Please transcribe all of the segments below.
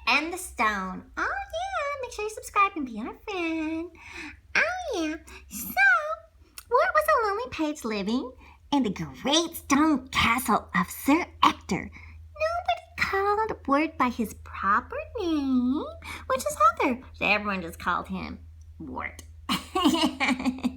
and the Stone. Oh yeah, make sure you subscribe and be our friend. Oh yeah. So, Wart was a lonely page living in the great stone castle of Sir Ector. Nobody called Wart by his proper name, which is Arthur, so everyone just called him Wart. Sir Ector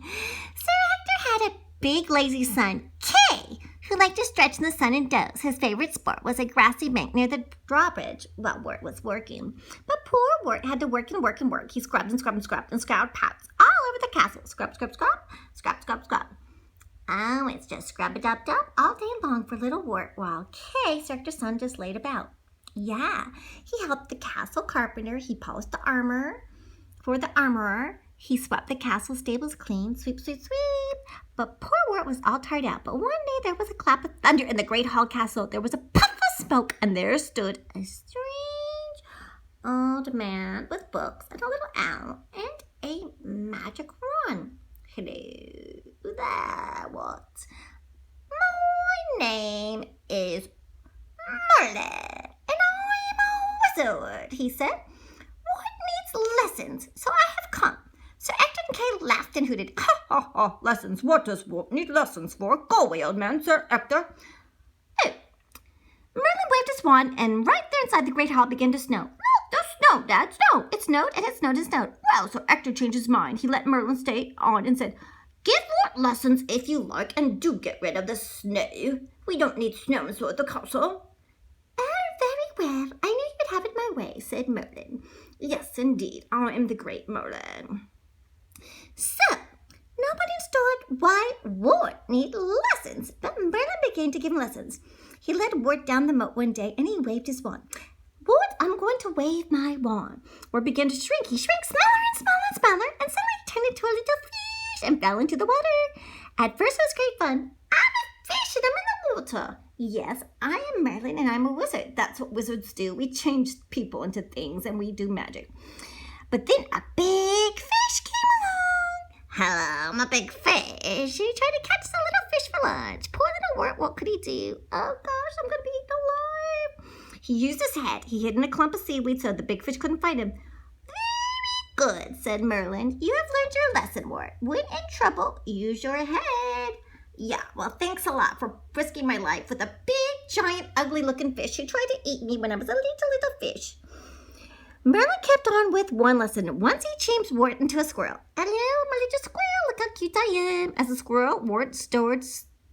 had a big lazy son, Kay, who liked to stretch in the sun and doze. His favorite sport was a grassy bank near the drawbridge while Wart was working. But poor Wart had to work and work and work. He scrubbed and scrubbed and scrubbed and scoured paths all over the castle. Scrub, scrub, scrub, scrub, scrub, scrub. Oh, it's just scrub-a-dub-dub all day long for little Wart, while Kay, Sir Ector's son, just laid about. Yeah, he helped the castle carpenter. He polished the armor for the armorer. He swept the castle stables clean, sweep, sweep, sweep. But poor Wart was all tired out. But one day there was a clap of thunder in the great hall castle. There was a puff of smoke, and there stood a strange old man with books and a little owl and a magic wand. Hello there, Wart. My name is Merlin, and I'm a wizard, he said. Wart needs lessons, so I have come. Sir Ector and Kay laughed and hooted. Ha ha ha, lessons. What does Wart need lessons for? Go away, old man, Sir Ector. Oh. Merlin waved his wand, and right there inside the great hall began to snow. The snow, Dad, snow. It snowed and it snowed and snowed. Well, Sir Ector changed his mind. He let Merlin stay on and said, Give Wart lessons if you like, and do get rid of the snow. We don't need snow at the castle. Oh, very well. I knew you would have it my way, said Merlin. Yes, indeed. I am the great Merlin. So, nobody understood why Wart needed lessons, but Merlin began to give him lessons. He led Wart down the moat one day, and he waved his wand. Wart, I'm going to wave my wand. Wart began to shrink. He shrank smaller and smaller and smaller, and suddenly he turned into a little fish and fell into the water. At first, it was great fun. I'm a fish, and I'm in the water. Yes, I am Merlin, and I'm a wizard. That's what wizards do. We change people into things, and we do magic. But then a big fish came along. Hello, I'm a big fish. He tried to catch the little fish for lunch. Poor little Wart, what could he do? Oh gosh, I'm going to be eaten alive. He used his head. He hid in a clump of seaweed so the big fish couldn't find him. Very good, said Merlin. You have learned your lesson, Wart. When in trouble, use your head. Yeah, well, thanks a lot for risking my life with a big, giant, ugly-looking fish who tried to eat me when I was a little fish. Merlin kept on with one lesson. Once he changed Wart into a squirrel. Hello, my little squirrel. Look how cute I am. As a squirrel, Wart stored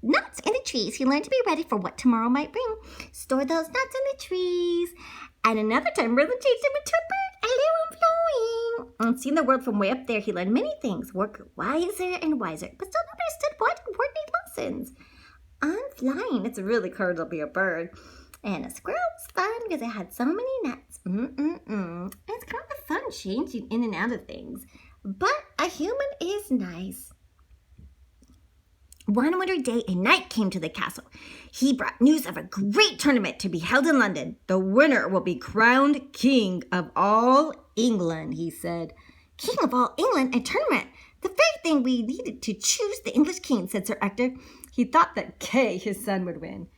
nuts in the trees. He learned to be ready for what tomorrow might bring. Store those nuts in the trees. And another time, Merlin changed him into a bird. Hello, I'm flying. On seeing the world from way up there, he learned many things. Wart grew wiser and wiser, but still not understood what Wart need lessons. I'm flying. It's really cool to be a bird. And a squirrel was fun because it had so many nuts. It's kind of fun changing in and out of things. But a human is nice. One winter day, a knight came to the castle. He brought news of a great tournament to be held in London. The winner will be crowned king of all England, he said. King of all England? A tournament? The very thing we needed to choose the English king, said Sir Ector. He thought that Kay, his son, would win.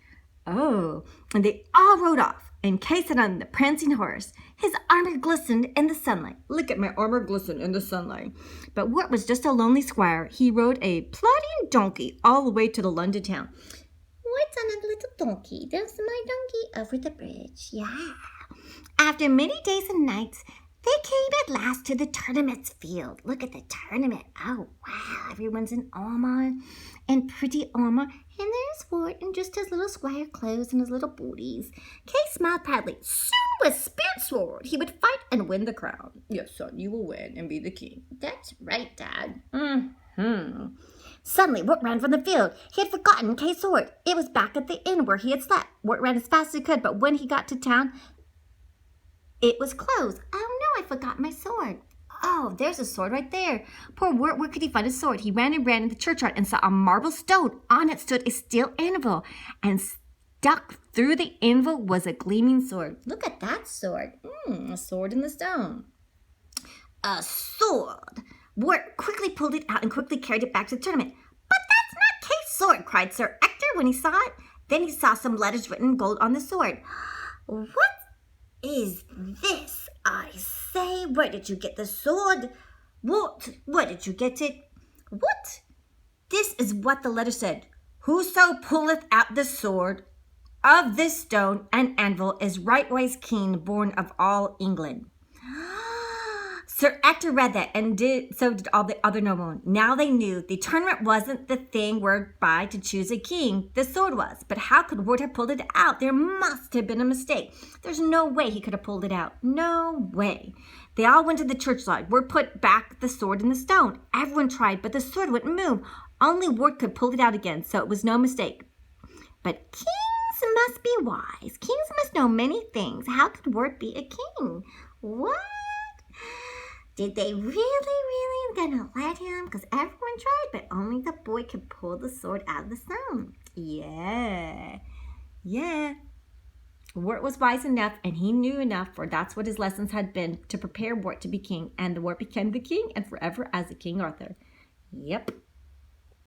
Oh, and they all rode off, and Kay sat on the prancing horse. His armor glistened in the sunlight. Look at my armor glisten in the sunlight. But Wart was just a lonely squire. He rode a plodding donkey all the way to the London town. What's on a little donkey? There's my donkey over the bridge. Yeah. After many days and nights, they came at last to the tournament's field. Look at the tournament. Oh, wow. Everyone's in armor and pretty armor. And there's Wart in just his little squire clothes and his little booties. Kay smiled proudly. Soon with spirit sword, he would fight and win the crown. Yes, son, you will win and be the king. That's right, Dad. Suddenly, Wart ran from the field. He had forgotten Kay's sword. It was back at the inn where he had slept. Wart ran as fast as he could, but when he got to town, it was closed. Oh no, I forgot my sword. Oh, there's a sword right there. Poor Wart, where could he find his sword? He ran and ran in the churchyard and saw a marble stone. On it stood a steel anvil, and stuck through the anvil was a gleaming sword. Look at that sword. A sword in the stone. A sword. Wart quickly pulled it out and quickly carried it back to the tournament. But that's not Kay's sword, cried Sir Ector when he saw it. Then he saw some letters written in gold on the sword. What is this, I say? Where did you get the sword? What? Where did you get it? What? This is what the letter said. Whoso pulleth out the sword of this stone and anvil is rightwise king, born of all England. Sir Ector read that, and so did all the other noblemen. Now they knew the tournament wasn't the thing whereby to choose a king. The sword was. But how could Ward have pulled it out? There must have been a mistake. There's no way he could have pulled it out. No way. They all went to the churchyard. Ward put back the sword in the stone. Everyone tried, but the sword wouldn't move. Only Ward could pull it out again, so it was no mistake. But kings must be wise. Kings must know many things. How could Ward be a king? What? Did they really gonna let him? Because everyone tried, but only the boy could pull the sword out of the stone. Yeah. Wart was wise enough, and he knew enough, for that's what his lessons had been, to prepare Wart to be king. And the Wart became the king, and forever as the King Arthur. Yep.